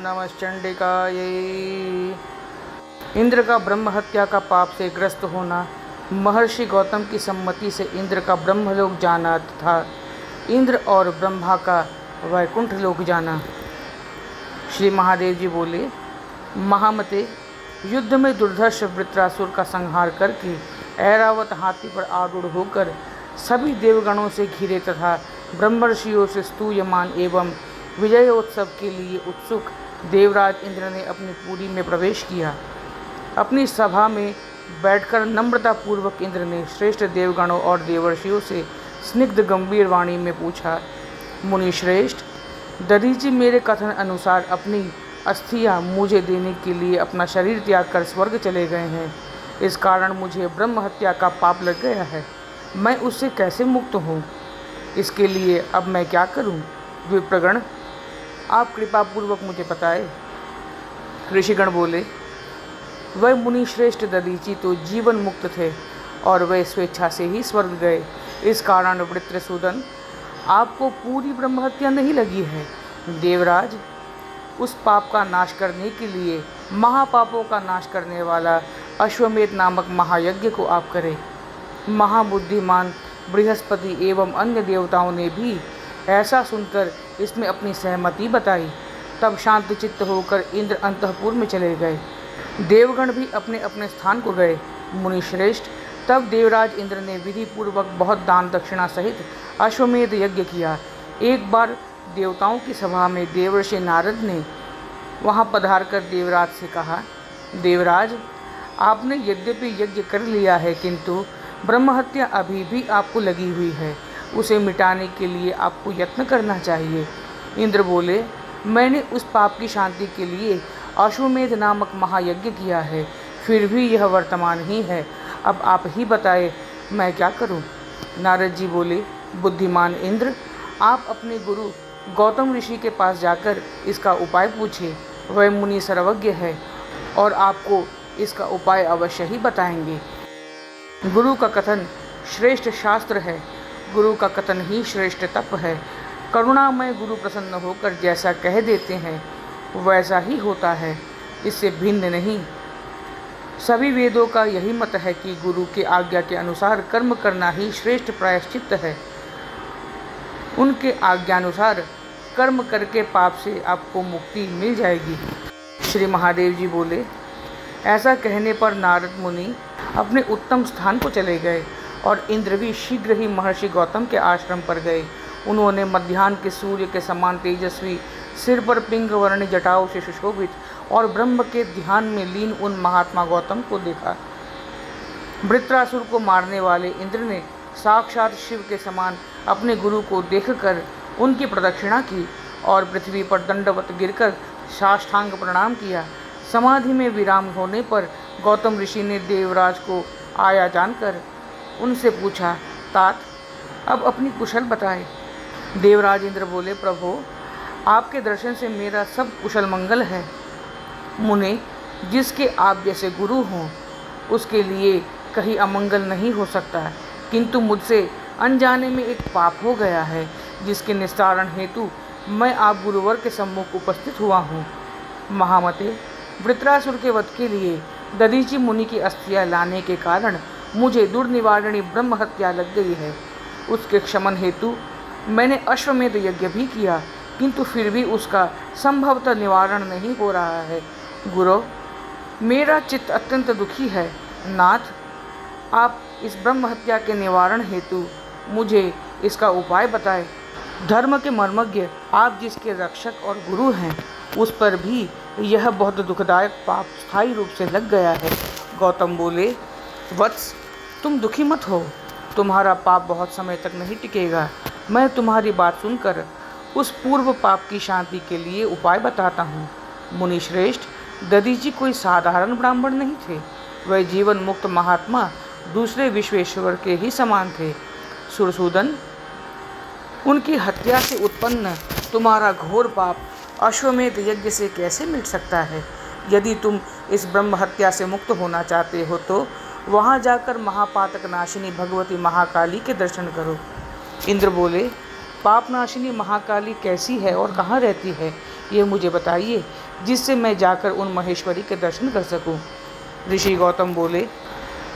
नमश्चंडिकायै। इंद्र का ब्रह्म हत्या का पाप से ग्रस्त होना। महर्षि गौतम की सम्मति से इंद्र का ब्रह्मलोक जाना तथा इंद्र और ब्रह्मा का वैकुंठ लोक जाना। श्री महादेव जी बोले, महामते, युद्ध में दुर्धर्ष वृत्रासुर का संहार करके ऐरावत हाथी पर आरूढ़ होकर सभी देवगणों से घिरे तथा ब्रह्मर्षियों से स्तूयमान एवं विजयोत्सव के लिए उत्सुक देवराज इंद्र ने अपनी पुरी में प्रवेश किया। अपनी सभा में बैठकर नम्रतापूर्वक इंद्र ने श्रेष्ठ देवगणों और देवर्षियों से स्निग्ध गंभीर वाणी में पूछा, मुनिश्रेष्ठ, दधीचि मेरे कथन अनुसार अपनी अस्थियां मुझे देने के लिए अपना शरीर त्याग कर स्वर्ग चले गए हैं। इस कारण मुझे ब्रह्म हत्या का पाप लग गया है। मैं उससे कैसे मुक्त हूँ? इसके लिए अब मैं क्या करूँ? विप्रगण, आप कृपा पूर्वक मुझे बताएं। ऋषिगण बोले, वह मुनिश्रेष्ठ दधीचि तो जीवन मुक्त थे और वे स्वेच्छा से ही स्वर्ग गए। इस कारण वृत्रसूदन, आपको पूरी ब्रह्म हत्या नहीं लगी है। देवराज, उस पाप का नाश करने के लिए महापापों का नाश करने वाला अश्वमेध नामक महायज्ञ को आप करें। महाबुद्धिमान बृहस्पति एवं अन्य देवताओं ने भी ऐसा सुनकर इसमें अपनी सहमति बताई। तब शांत चित्त होकर इंद्र अंतःपुर में चले गए। देवगण भी अपने अपने स्थान को गए। मुनिश्रेष्ठ, तब देवराज इंद्र ने विधि पूर्वक बहुत दान दक्षिणा सहित अश्वमेध यज्ञ किया। एक बार देवताओं की सभा में देवर्षि नारद ने वहां पधार कर देवराज से कहा, देवराज, आपने यद्यपि यज्ञ कर लिया है किंतु ब्रह्म हत्या अभी भी आपको लगी हुई है। उसे मिटाने के लिए आपको यत्न करना चाहिए। इंद्र बोले, मैंने उस पाप की शांति के लिए अश्वमेध नामक महायज्ञ किया है, फिर भी यह वर्तमान ही है। अब आप ही बताएं, मैं क्या करूं? नारद जी बोले, बुद्धिमान इंद्र, आप अपने गुरु गौतम ऋषि के पास जाकर इसका उपाय पूछिए। वह मुनि सर्वज्ञ है और आपको इसका उपाय अवश्य ही बताएंगे। गुरु का कथन श्रेष्ठ शास्त्र है। गुरु का कथन ही श्रेष्ठ तप है। करुणामय गुरु प्रसन्न होकर जैसा कह देते हैं वैसा ही होता है, इससे भिन्न नहीं। सभी वेदों का यही मत है कि गुरु की आज्ञा के अनुसार कर्म करना ही श्रेष्ठ प्रायश्चित्त है। उनके आज्ञानुसार कर्म करके पाप से आपको मुक्ति मिल जाएगी। श्री महादेव जी बोले, ऐसा कहने पर नारद मुनि अपने उत्तम स्थान को चले गए और इंद्र भी शीघ्र ही महर्षि गौतम के आश्रम पर गए। उन्होंने मध्याह्न के सूर्य के समान तेजस्वी, सिर पर पिंग वर्णी जटाओं से सुशोभित और ब्रह्म के ध्यान में लीन उन महात्मा गौतम को देखा। वृत्रासुर को मारने वाले इंद्र ने साक्षात शिव के समान अपने गुरु को देखकर उनकी प्रदक्षिणा की और पृथ्वी पर दंडवत गिरकर साष्टांग प्रणाम किया। समाधि में विराम होने पर गौतम ऋषि ने देवराज को आया जानकर उनसे पूछा, तात, अब अपनी कुशल बताए। देवराज इंद्र बोले, प्रभु, आपके दर्शन से मेरा सब कुशल मंगल है। मुने, जिसके आप जैसे गुरु हों उसके लिए कहीं अमंगल नहीं हो सकता, किंतु मुझसे अनजाने में एक पाप हो गया है जिसके निस्तारण हेतु मैं आप गुरुवर के सम्मुख उपस्थित हुआ हूँ। महामते, वृत्रासुर के वध के लिए दधीचि मुनि की अस्थियां लाने के कारण मुझे दुर्निवारणी ब्रह्म हत्या लग गई है। उसके क्षमन हेतु मैंने अश्वमेध यज्ञ भी किया, किंतु फिर भी उसका संभवतः निवारण नहीं हो रहा है। गुरु, मेरा चित्त अत्यंत दुखी है। नाथ, आप इस ब्रह्म हत्या के निवारण हेतु मुझे इसका उपाय बताएं। धर्म के मर्मज्ञ आप जिसके रक्षक और गुरु हैं, उस पर भी यह बहुत दुखदायक पाप स्थायी रूप से लग गया है। गौतम बोले, वत्स, तुम दुखी मत हो। तुम्हारा पाप बहुत समय तक नहीं टिकेगा। मैं तुम्हारी बात सुनकर उस पूर्व पाप की शांति के लिए उपाय बताता हूँ। मुनिश्रेष्ठ, दधीचि कोई साधारण ब्राह्मण नहीं थे। वह जीवन मुक्त महात्मा दूसरे विश्वेश्वर के ही समान थे। सुरसूदन, उनकी हत्या से उत्पन्न तुम्हारा घोर पाप अश्वमेध यज्ञ से कैसे मिट सकता है? यदि तुम इस ब्रह्म हत्या से मुक्त होना चाहते हो तो वहाँ जाकर महापातक नाशिनी भगवती महाकाली के दर्शन करो। इंद्र बोले, पापनाशिनी महाकाली कैसी है और कहाँ रहती है, ये मुझे बताइए, जिससे मैं जाकर उन महेश्वरी के दर्शन कर सकूं। ऋषि गौतम बोले,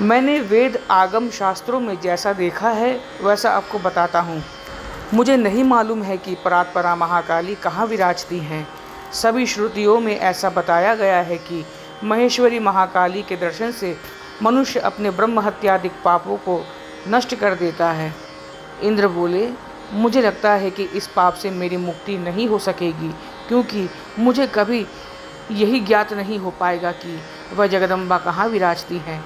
मैंने वेद आगम शास्त्रों में जैसा देखा है वैसा आपको बताता हूँ। मुझे नहीं मालूम है कि परात्परा महाकाली कहाँ विराजती हैं। सभी श्रुतियों में ऐसा बताया गया है कि महेश्वरी महाकाली के दर्शन से मनुष्य अपने ब्रह्म हत्यादिक पापों को नष्ट कर देता है। इंद्र बोले, मुझे लगता है कि इस पाप से मेरी मुक्ति नहीं हो सकेगी, क्योंकि मुझे कभी यही ज्ञात नहीं हो पाएगा कि वह जगदम्बा कहाँ विराजती हैं।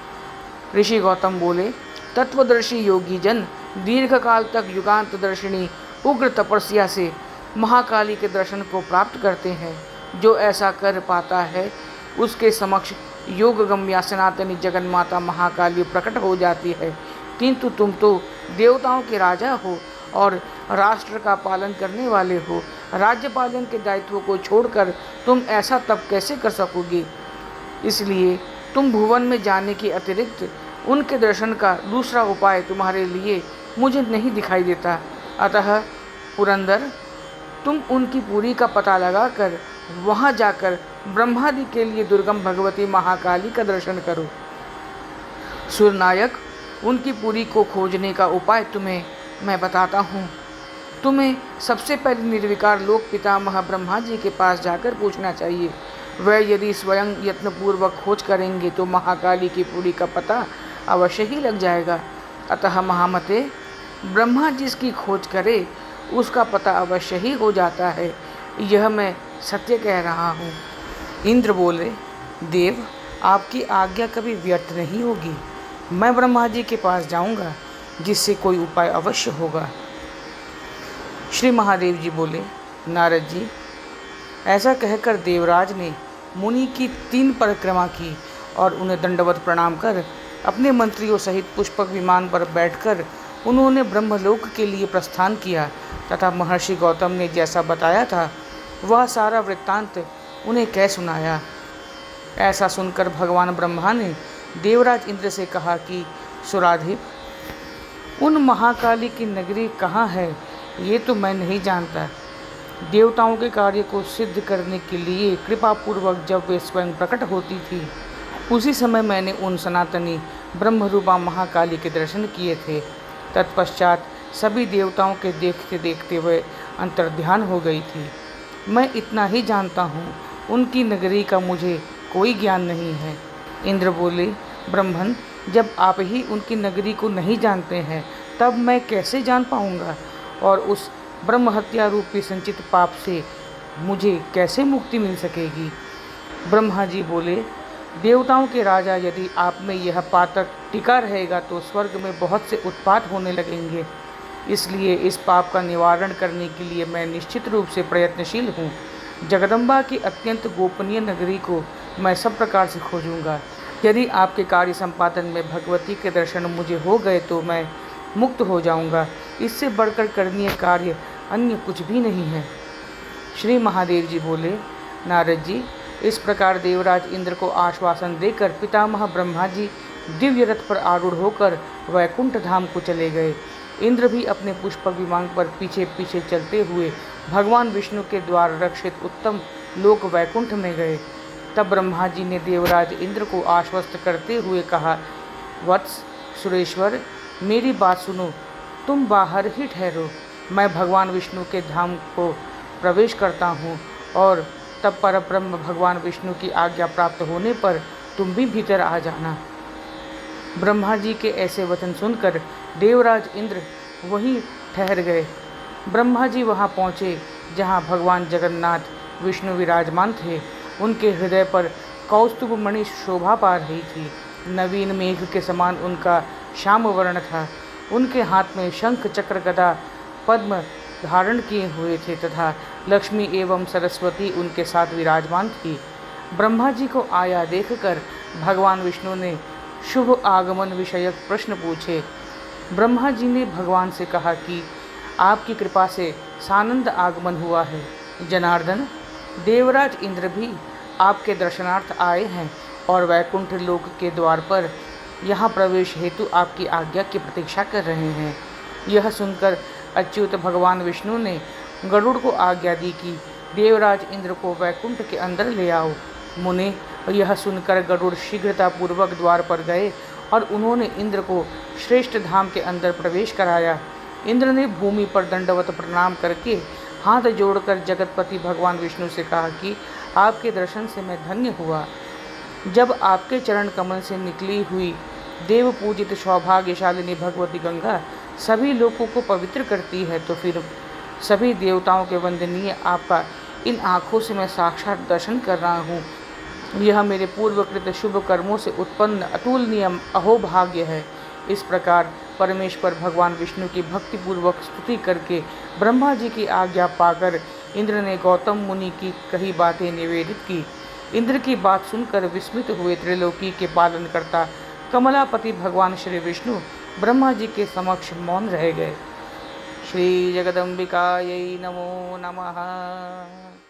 ऋषि गौतम बोले, तत्वदर्शी योगी जन दीर्घ काल तक युगांत दर्शिनी उग्र तपस्या से महाकाली के दर्शन को प्राप्त करते हैं। जो ऐसा कर पाता है उसके समक्ष योग गम्या सनातनी जगन्माता महाकाली प्रकट हो जाती है। किंतु तुम तो देवताओं के राजा हो और राष्ट्र का पालन करने वाले हो। राज्य पालन के दायित्व को छोड़कर तुम ऐसा तप कैसे कर सकोगे? इसलिए तुम भुवन में जाने के अतिरिक्त उनके दर्शन का दूसरा उपाय तुम्हारे लिए मुझे नहीं दिखाई देता। अतः पुरंदर, तुम उनकी पुरी का पता लगाकर वहाँ जाकर ब्रह्मादि के लिए दुर्गम भगवती महाकाली का दर्शन करो। सूर्यनायक, उनकी पुरी को खोजने का उपाय तुम्हें मैं बताता हूँ। तुम्हें सबसे पहले निर्विकार लोक पितामह ब्रह्मा जी के पास जाकर पूछना चाहिए। वह यदि स्वयं यत्नपूर्वक खोज करेंगे तो महाकाली की पुरी का पता अवश्य ही लग जाएगा। अतः महामते, ब्रह्मा जिसकी खोज करे उसका पता अवश्य ही हो जाता है। यह मैं सत्य कह रहा हूँ। इंद्र बोले, देव, आपकी आज्ञा कभी व्यर्थ नहीं होगी। मैं ब्रह्मा जी के पास जाऊँगा, जिससे कोई उपाय अवश्य होगा। श्री महादेव जी बोले, नारद जी, ऐसा कहकर देवराज ने मुनि की 3 परिक्रमा की और उन्हें दंडवत प्रणाम कर अपने मंत्रियों सहित पुष्पक विमान पर बैठकर उन्होंने ब्रह्मलोक के लिए प्रस्थान किया तथा महर्षि गौतम ने जैसा बताया था वह सारा वृत्तांत उन्हें कह सुनाया। ऐसा सुनकर भगवान ब्रह्मा ने देवराज इंद्र से कहा कि सुराधिप, उन महाकाली की नगरी कहाँ है ये तो मैं नहीं जानता। देवताओं के कार्य को सिद्ध करने के लिए कृपापूर्वक जब वे स्वयं प्रकट होती थी, उसी समय मैंने उन सनातनी ब्रह्मरूपा महाकाली के दर्शन किए थे। तत्पश्चात सभी देवताओं के देखते देखते वह अंतर्ध्यान हो गई थी। मैं इतना ही जानता हूँ, उनकी नगरी का मुझे कोई ज्ञान नहीं है। इंद्र बोले, ब्रह्मन, जब आप ही उनकी नगरी को नहीं जानते हैं तब मैं कैसे जान पाऊँगा, और उस ब्रह्म हत्या रूपी संचित पाप से मुझे कैसे मुक्ति मिल सकेगी? ब्रह्मा जी बोले, देवताओं के राजा, यदि आप में यह पातक टिका रहेगा तो स्वर्ग में बहुत से उत्पात होने लगेंगे। इसलिए इस पाप का निवारण करने के लिए मैं निश्चित रूप से प्रयत्नशील हूँ। जगदम्बा की अत्यंत गोपनीय नगरी को मैं सब प्रकार से खोजूँगा। यदि आपके कार्य संपादन में भगवती के दर्शन मुझे हो गए तो मैं मुक्त हो जाऊँगा। इससे बढ़कर करणीय कार्य अन्य कुछ भी नहीं है। श्री महादेव जी बोले, नारद जी, इस प्रकार देवराज इंद्र को आश्वासन देकर पितामह ब्रह्मा जी दिव्य रथ पर आरूढ़ होकर वैकुंठ धाम को चले गए। इंद्र भी अपने पुष्पक विमान पर पीछे पीछे चलते हुए भगवान विष्णु के द्वारा रक्षित उत्तम लोक वैकुंठ में गए। तब ब्रह्मा जी ने देवराज इंद्र को आश्वस्त करते हुए कहा, वत्स सुरेश्वर, मेरी बात सुनो, तुम बाहर ही ठहरो। मैं भगवान विष्णु के धाम को प्रवेश करता हूँ और तब परब्रह्म भगवान विष्णु की आज्ञा प्राप्त होने पर तुम भी भीतर आ जाना। ब्रह्मा जी के ऐसे वचन सुनकर देवराज इंद्र वहीं ठहर गए। ब्रह्मा जी वहाँ पहुँचे जहाँ भगवान जगन्नाथ विष्णु विराजमान थे। उनके हृदय पर कौस्तुभ मणि शोभा पा रही थी। नवीन मेघ के समान उनका श्याम वर्ण था। उनके हाथ में शंख चक्र गदा पद्म धारण किए हुए थे तथा लक्ष्मी एवं सरस्वती उनके साथ विराजमान थी। ब्रह्मा जी को आया देखकर भगवान विष्णु ने शुभ आगमन विषयक प्रश्न पूछे। ब्रह्मा जी ने भगवान से कहा कि आपकी कृपा से सानंद आगमन हुआ है। जनार्दन, देवराज इंद्र भी आपके दर्शनार्थ आए हैं और वैकुंठ लोक के द्वार पर यहाँ प्रवेश हेतु आपकी आज्ञा की प्रतीक्षा कर रहे हैं। यह सुनकर अच्युत भगवान विष्णु ने गरुड़ को आज्ञा दी कि देवराज इंद्र को वैकुंठ के अंदर ले आओ। मुने यह सुनकर गरुड़ शीघ्रतापूर्वक द्वार पर गए और उन्होंने इंद्र को श्रेष्ठ धाम के अंदर प्रवेश कराया। इंद्र ने भूमि पर दंडवत प्रणाम करके हाथ जोड़कर जगतपति भगवान विष्णु से कहा कि आपके दर्शन से मैं धन्य हुआ। जब आपके चरण कमल से निकली हुई देव पूजित सौभाग्यशालिनी भगवती गंगा सभी लोगों को पवित्र करती है, तो फिर सभी देवताओं के वंदनीय आपका इन आँखों से मैं साक्षात दर्शन कर रहा हूँ। यह मेरे पूर्वकृत शुभ कर्मों से उत्पन्न अतुलनीय अहोभाग्य है। इस प्रकार परमेश्वर भगवान विष्णु की भक्तिपूर्वक स्तुति करके ब्रह्मा जी की आज्ञा पाकर इंद्र ने गौतम मुनि की कही बातें निवेदित की। इंद्र की बात सुनकर विस्मित हुए त्रिलोकी के पालनकर्ता कमलापति भगवान श्री विष्णु ब्रह्मा जी के समक्ष मौन रह गए। श्री जगदम्बिकायै नमो नमः।